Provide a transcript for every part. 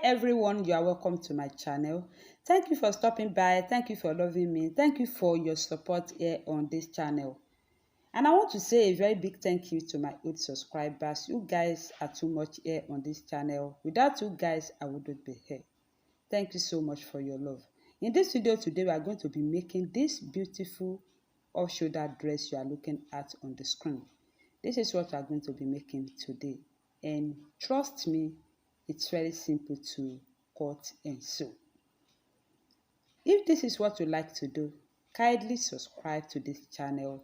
everyone, you are welcome to my channel. Thank you for stopping by. Thank you for loving me. Thank you for your support here on this channel. And I want to say a very big thank you to my old subscribers. You guys are too much here on this channel. Without you guys, I wouldn't be here. Thank you so much for your love. In this video today, we are going to be making this beautiful off-shoulder dress you are looking at on the screen. This is what we are going to be making today. And trust me, it's very simple to cut and sew. If this is what you like to do, kindly subscribe to this channel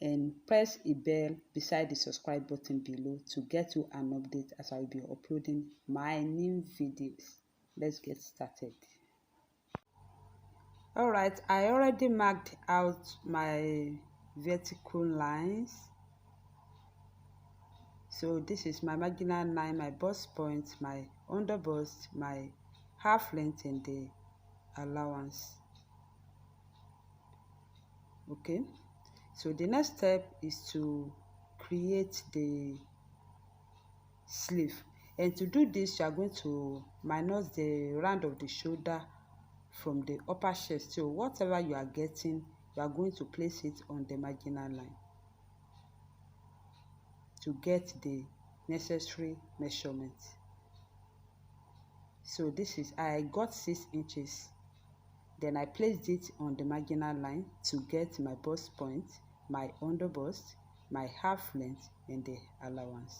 and press a bell beside the subscribe button below to get you an update as I will be uploading my new videos. Let's get started. Alright, I already marked out my vertical lines. So this is my marginal line, my bust point, my under bust, my half length, and the allowance. Okay, so the next step is to create the sleeve, and to do this you are going to minus the round of the shoulder from the upper chest. So whatever you are getting, you are going to place it on the marginal line to get the necessary measurement. So this is, I got 6 inches. Then I placed it on the marginal line to get my bust point, my under bust, my half length, and the allowance.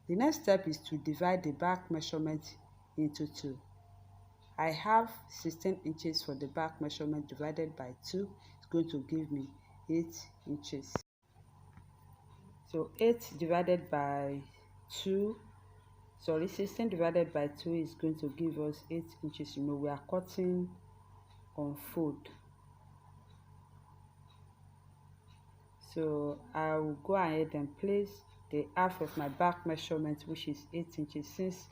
The next step is to divide the back measurement into 2. I have 16 inches for the back measurement divided by 2. It's going to give me 8 inches. So 8 divided by 2, 16 divided by 2 is going to give us 8 inches. You know, we are cutting on fold. So I will go ahead and place the half of my back measurement, which is 8 inches, since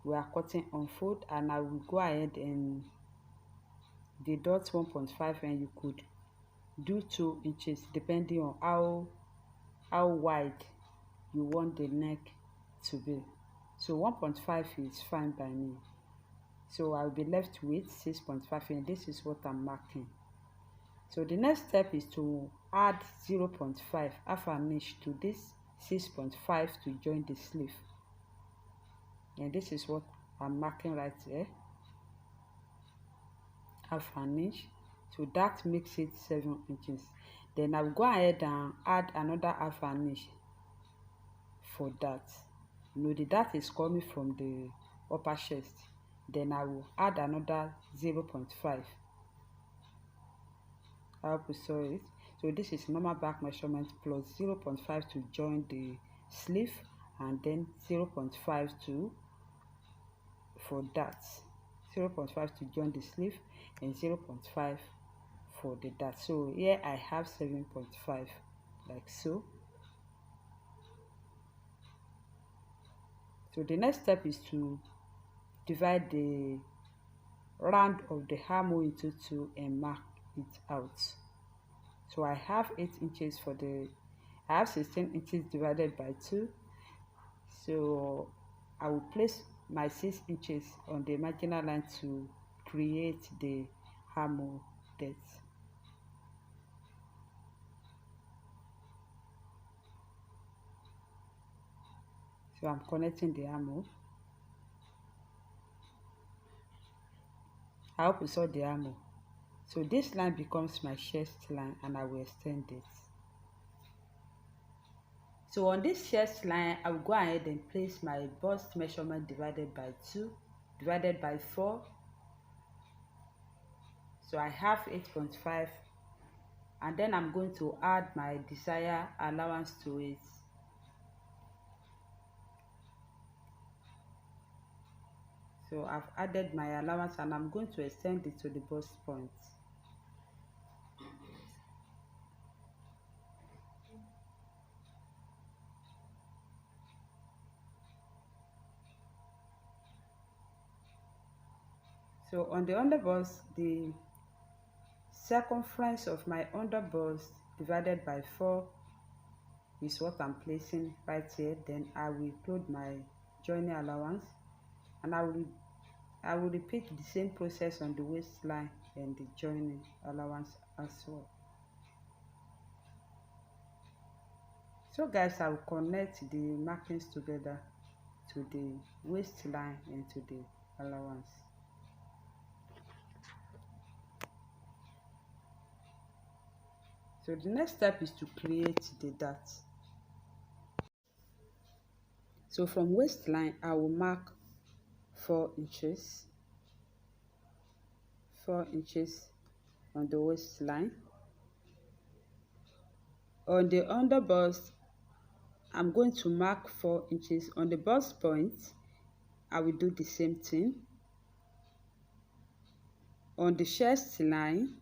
we are cutting on fold, and I will go ahead and deduct 1.5, and you could do 2 inches depending on how wide you want the neck to be. So 1.5 is fine by me. So I'll be left with 6.5, and this is what I'm marking. So the next step is to add 0.5, half an inch, to this 6.5 to join the sleeve. And this is what I'm marking right here, half an inch. So that makes it 7 inches. Then I'll go ahead and add another half an inch for that. You know, the dart is coming from the upper chest. Then I will add another 0.5. I hope you saw it. So this is normal back measurement plus 0.5 to join the sleeve, and then 0.5 to for that, 0.5 to join the sleeve, and 0.5 for the dart. So here I have 7.5, like so. So the next step is to divide the round of the armhole into 2 and mark it out. So I have 8 inches for the, I have 16 inches divided by 2. So I will place my 6 inches on the marginal line to create the armhole depth. So I'm connecting the armhole. I hope you saw the armhole. So this line becomes my chest line, and I will extend it. So on this chest line, I will go ahead and place my bust measurement divided by 2 divided by 4. So I have 8.5, and then I'm going to add my desired allowance to it. So I've added my allowance, and I'm going to extend it to the bust point. So on the underbust, the circumference of my under bust divided by 4 is what I'm placing right here. Then I will include my joining allowance, and I will repeat the same process on the waistline and the joining allowance as well. So guys, I will connect the markings together to the waistline and to the allowance. So the next step is to create the dart. So from waistline, I will mark 4 inches, 4 inches on the waistline. On the under bust, I'm going to mark 4 inches. On the bust point, I will do the same thing. On the chest line,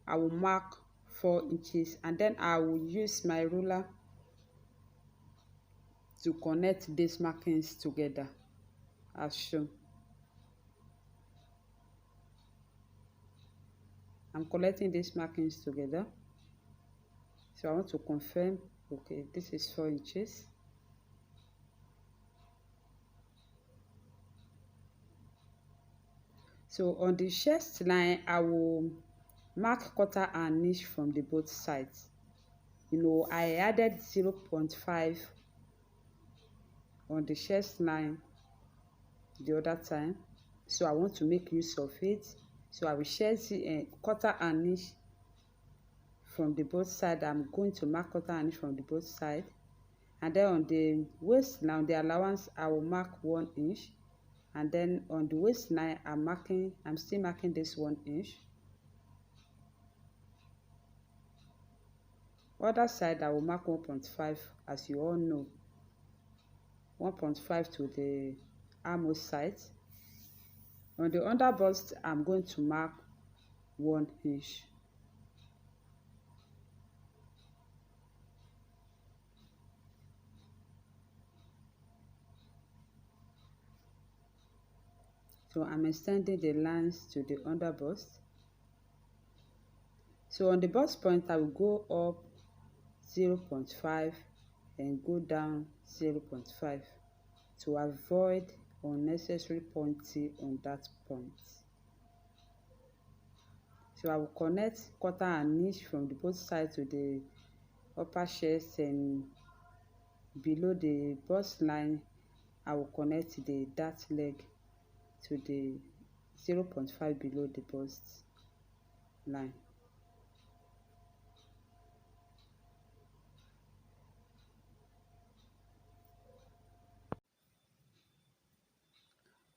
I will mark 4 inches, and then I will use my ruler to connect these markings together as shown. I'm collecting these markings together. So I want to confirm, okay, this is 4 inches. So on the chest line, I will mark quarter and niche from the both sides. You know, I added 0.5 on the chest line the other time, so I want to make use of it. So I will share the quarter and niche from the both sides. I'm going to mark quarter and niche from the both sides, and then on the waistline, the allowance, I will mark 1 inch, and then on the waistline, I'm still marking this 1 inch. Other side, I will mark 1.5, as you all know, 1.5 to the armhole side. On the under bust, I'm going to mark 1 inch. So I'm extending the lines to the under bust. So on the bust point, I will go up 0.5 and go down 0.5 to avoid unnecessary pointing on that point. So I will connect quarter and niche from the both sides to the upper chest, and below the bust line, I will connect the dart leg to the 0.5 below the bust line.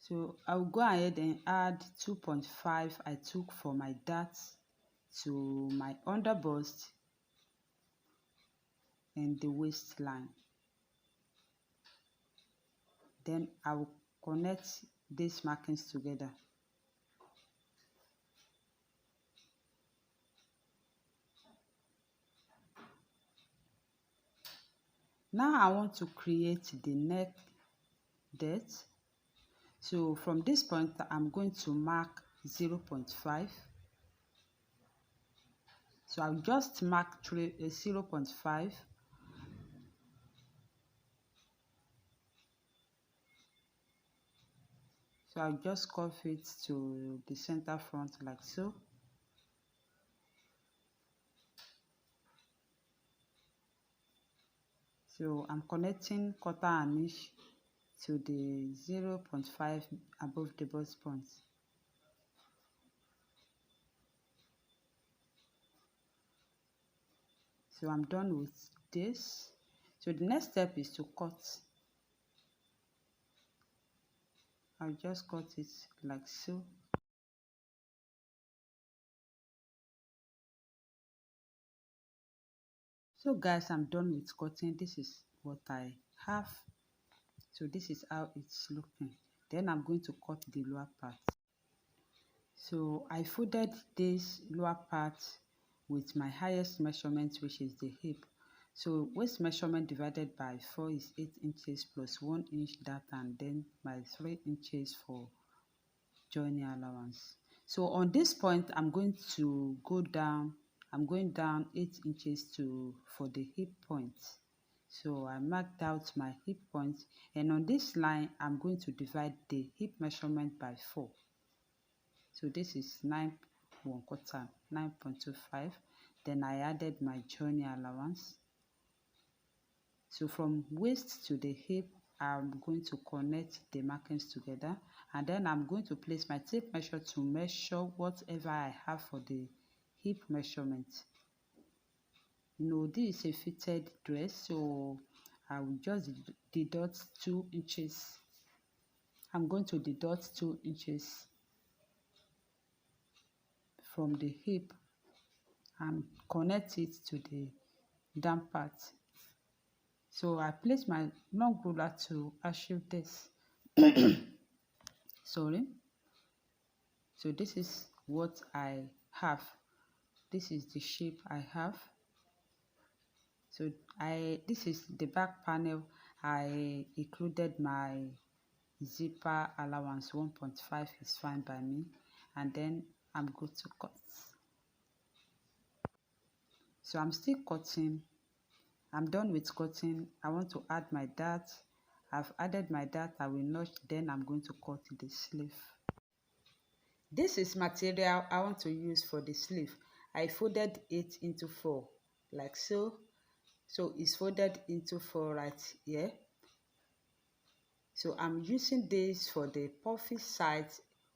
So I will go ahead and add 2.5 I took for my dart to my under bust and the waistline. Then I will connect these markings together. Now I want to create the neck depth. So from this point, I'm going to mark 0.5. So I'll just mark 0.5. So I'll just curve it to the center front like so. So I'm connecting quarter and niche to the 0.5 above the bust point. So I'm done with this. So the next step is to cut. I'll just cut it like so. So guys, I'm done with cutting. This is what I have. So this is how it's looking. Then I'm going to cut the lower part. So I folded this lower part with my highest measurement, which is the hip. So waist measurement divided by 4 is 8 inches plus 1 inch dart, and then by 3 inches for joining allowance. So on this point, I'm going to go down. I'm going down 8 inches for the hip point. So I marked out my hip point, and on this line, I'm going to divide the hip measurement by 4. So this is 9.25, 9.25. Then I added my joining allowance. So from waist to the hip, I'm going to connect the markings together, and then I'm going to place my tape measure to measure whatever I have for the hip measurement. This is a fitted dress, so I will just deduct 2 inches. I'm going to deduct 2 inches from the hip and connect it to the down part. So I place my long ruler to achieve this. Sorry. So this is what I have. This is the shape I have. So this is the back panel. I included my zipper allowance. 1.5 is fine by me. And then I'm going to cut. So I'm still cutting. I'm done with cutting. I want to add my dart. I've added my dart. I will notch. Then I'm going to cut the sleeve. This is material I want to use for the sleeve. I folded it into 4 like so. So it's folded into 4 right here. So I'm using this for the puffy side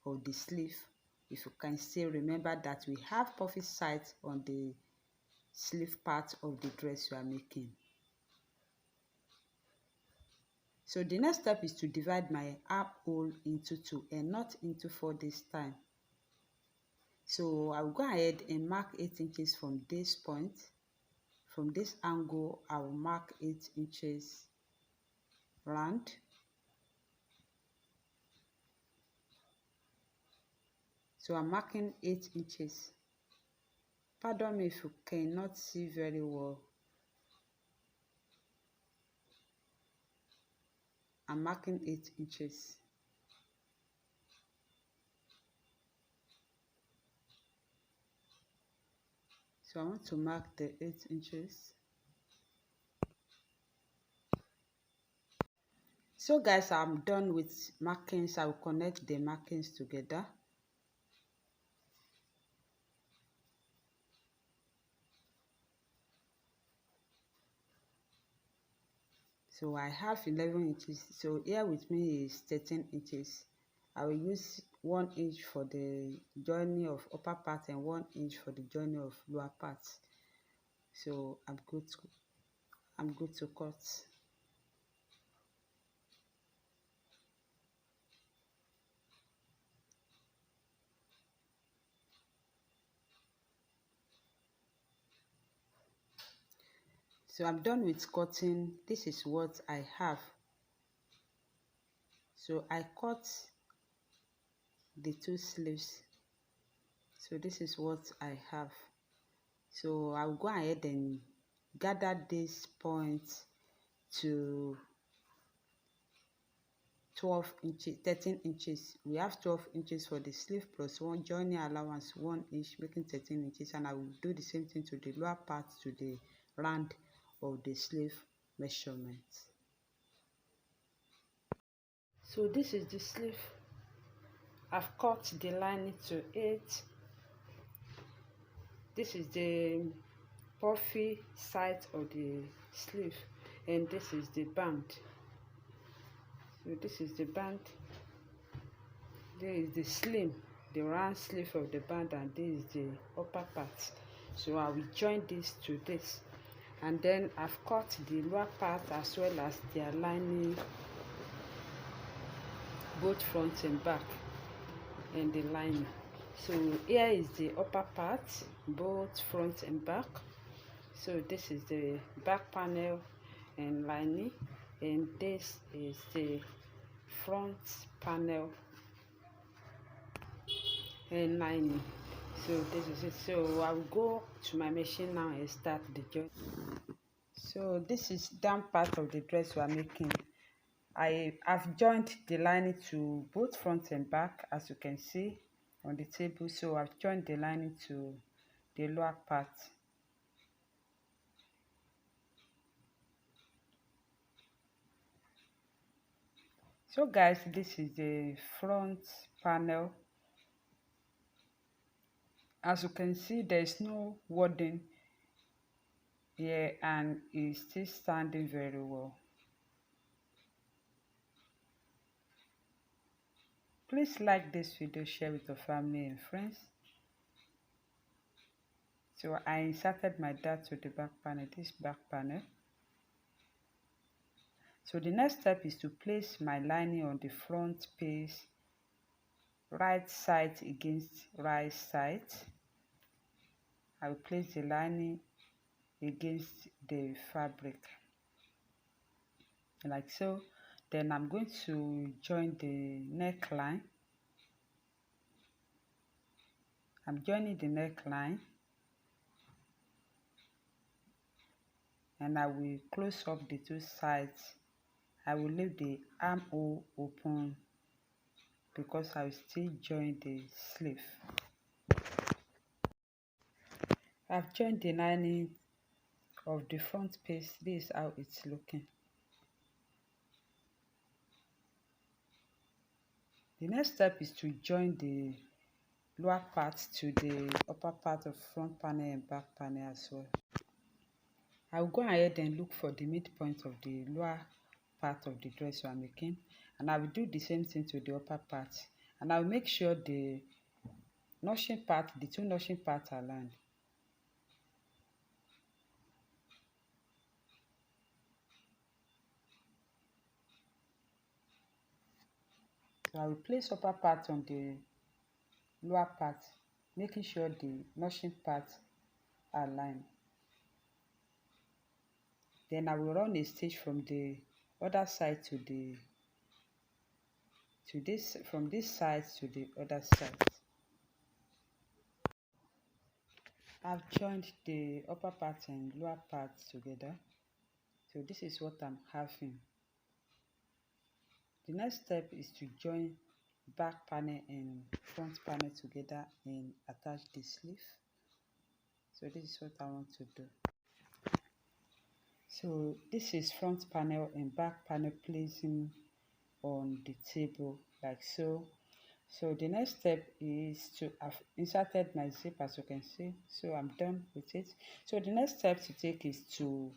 of the sleeve. If you can still remember that we have puffy sides on the sleeve part of the dress you are making. So the next step is to divide my armhole into 2 and not into 4 this time. So I'll go ahead and mark 8 inches from this point. From this angle, I will mark 8 inches round. So I'm marking 8 inches. Pardon me if you cannot see very well. I'm marking 8 inches. So I want to mark the 8 inches. So guys, I'm done with markings. I will connect the markings together. So I have 11 inches. So here with me is 13 inches. I will use 1 inch for the joining of upper part and 1 inch for the joining of lower part. So I'm good to cut. So I'm done with cutting. This is what I have. So I cut the 2 sleeves. So this is what I have. So I'll go ahead and gather this point to 12 inches, 13 inches. We have 12 inches for the sleeve plus 1 joining allowance 1 inch, making 13 inches, and I will do the same thing to the lower part, to the round of the sleeve measurement. So this is the sleeve. I've cut the lining to 8. This is the puffy side of the sleeve, and this is the band. So this is the band. There is the slim, the round sleeve of the band, and this is the upper part. So I will join this to this, and then I've cut the lower part as well as the lining, both front and back, and the lining. So here is the upper part, both front and back. So this is the back panel and lining, and this is the front panel and lining. So this is it. So I will go to my machine now and start the joint. So this is down part of the dress we are making. I've joined the lining to both front and back, as you can see. on the table. So I've joined the lining to the lower part. So guys, this is the front panel. As you can see, there is no wording here and it's still standing very well. Please like this video, share with your family and friends. So I inserted my dart to the back panel, this back panel. So the next step is to place my lining on the front piece, right side against right side. I will place the lining against the fabric like so. Then I'm going to join the neckline. I'm joining the neckline and I will close up the two sides. I will leave the armhole open because I will still join the sleeve. I've joined the lining of the front piece. This is how it's looking. The next step is to join the lower part to the upper part of front panel and back panel as well. I will go ahead and look for the midpoint of the lower part of the dress you are making, and I will do the same thing to the upper part, and I will make sure the notching part, the two notching parts are aligned. So I will place upper part on the lower part, making sure the notching parts are aligned. Then I will run a stitch from the other side to this, from this side to the other side. I've joined the upper part and lower part together. So this is what I'm having. The next step is to join back panel and front panel together and attach the sleeve. So this is what I want to do. So this is front panel and back panel placing on the table like so. So the next step is to have inserted my zip, as you can see. So I'm done with it. So the next step to take is to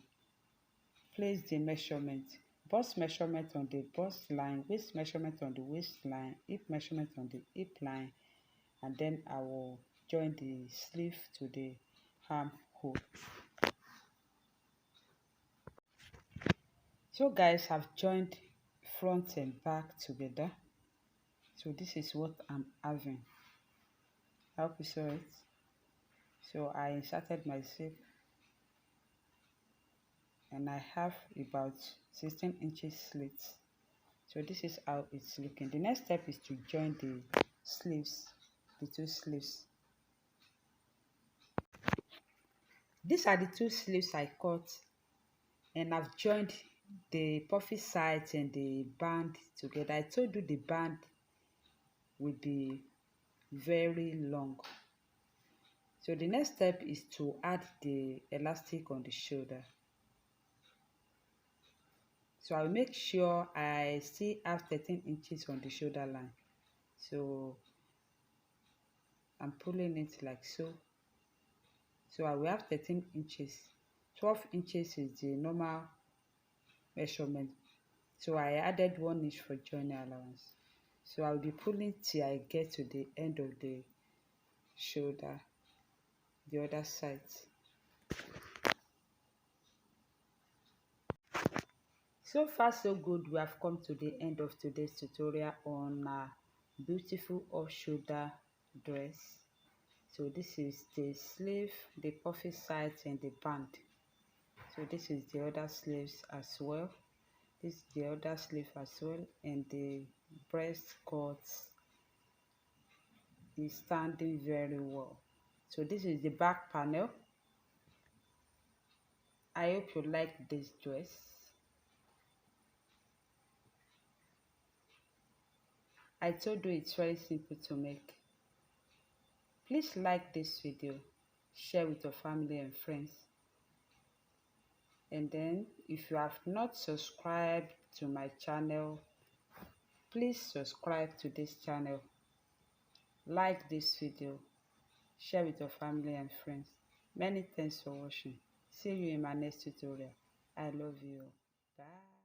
place the measurement. Bust measurement on the bust line, waist measurement on the waist line, hip measurement on the hip line, and then I will join the sleeve to the armhole. So guys, I've joined front and back together. So this is what I'm having. I hope you saw it. So I inserted my zip and I have about 16 inches slits. So this is how it's looking. The next step is to join the sleeves, the two sleeves. These are the two sleeves I cut, and I've joined the puffy sides and the band together. I told you the band will be very long. So the next step is to add the elastic on the shoulder. So I'll make sure I still have 13 inches on the shoulder line. So I'm pulling it like so. So I will have 13 inches. 12 inches is the normal measurement. So I added 1 inch for joining allowance. So I'll be pulling till I get to the end of the shoulder, the other side. So far so good. We have come to the end of today's tutorial on beautiful off shoulder dress. So this is the sleeve, the puffy sides and the band. So this is the other sleeves as well. This is the other sleeve as well, and the breast cut is standing very well. So this is the back panel. I hope you like this dress. I told you it's very simple to make. Please like this video, share with your family and friends. And then if you have not subscribed to my channel, please subscribe to this channel, like this video, share with your family and friends. Many thanks for watching. See you in my next tutorial. I love you. Bye.